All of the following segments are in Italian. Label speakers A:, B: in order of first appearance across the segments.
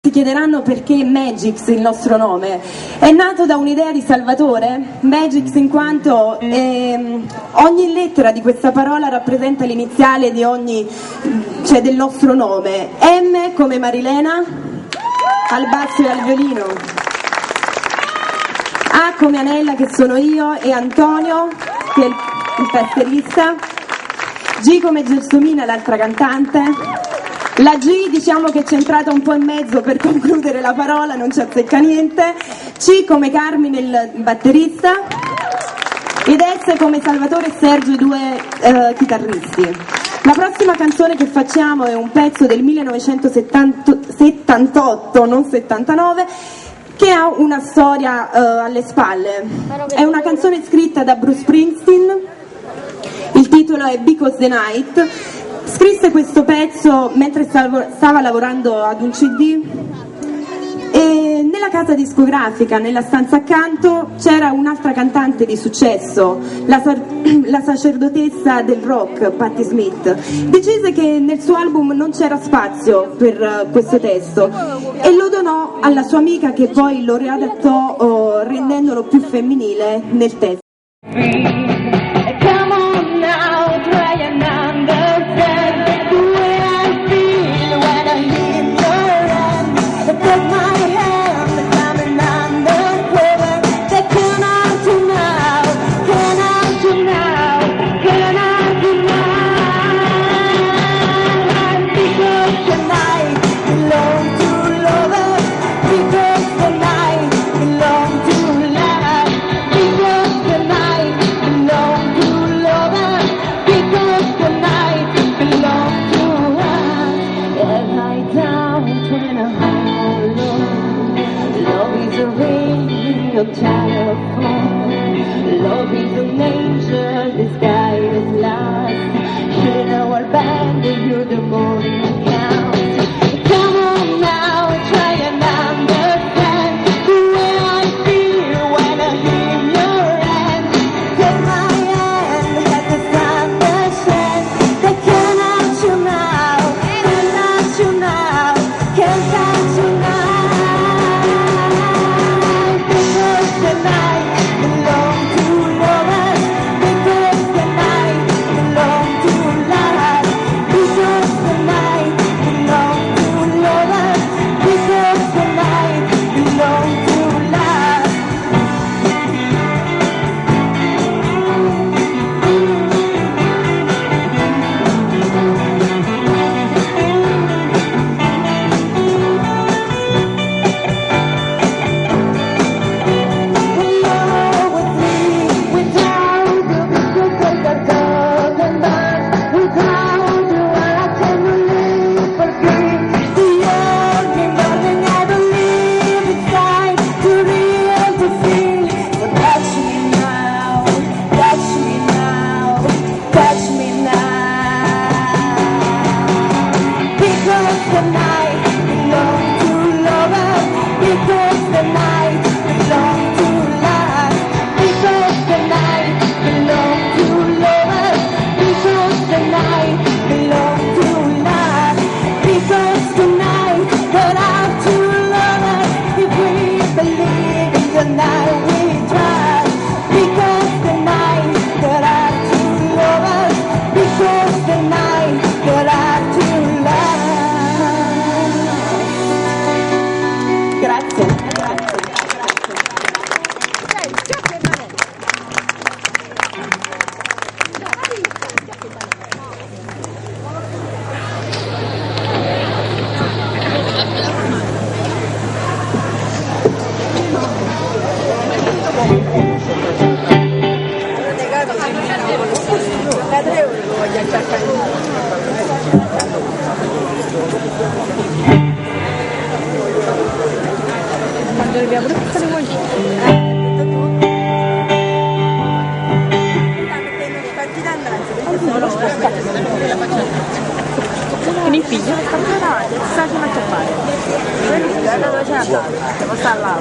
A: Si chiederanno perché Magix, il nostro nome. È nato da un'idea di Salvatore, Magix in quanto ogni lettera di questa parola rappresenta l'iniziale di ogni, cioè del nostro nome. M come Marilena, al basso e al violino. A come Anella, che sono io, e Antonio, che è il tastierista. G come Gelsomina, l'altra cantante. La G diciamo che c'è entrata un po' in mezzo per concludere la parola, non ci azzecca niente. C come Carmine, il batterista. Ed S come Salvatore e Sergio, i due chitarristi. La prossima canzone che facciamo è un pezzo del 1978, non 79, che ha una storia alle spalle. È una canzone scritta da Bruce Springsteen, il titolo è Because the Night. Scrisse questo pezzo mentre stava lavorando ad un CD e nella casa discografica, nella stanza accanto, c'era un'altra cantante di successo, la sacerdotessa del rock, Patti Smith. Decise che nel suo album non c'era spazio per questo testo e lo donò alla sua amica, che poi lo riadattò rendendolo più femminile nel testo. Telephone. Love is an angel, the sky is lost. Shouldn't know our band, you're the morning count. Come on now, try and understand the way I feel when I hear your hand. Take my hand, let the sun descend. They can't touch you now, can't touch you now, can't touch you now. Quando dobbiamo fare qualcosa. Con il figlio? Sta fino a toppare. Dove c'è andato? Devo stare là.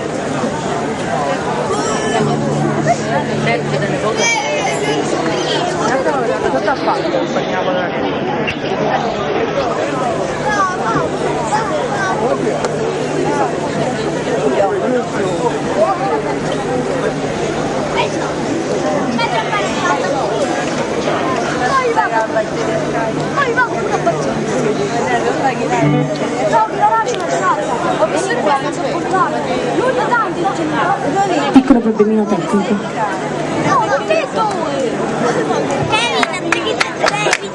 A: Cosa ha fatto? No. Piccolo problemino tecnico.
B: No, l'ho detto! Kevin,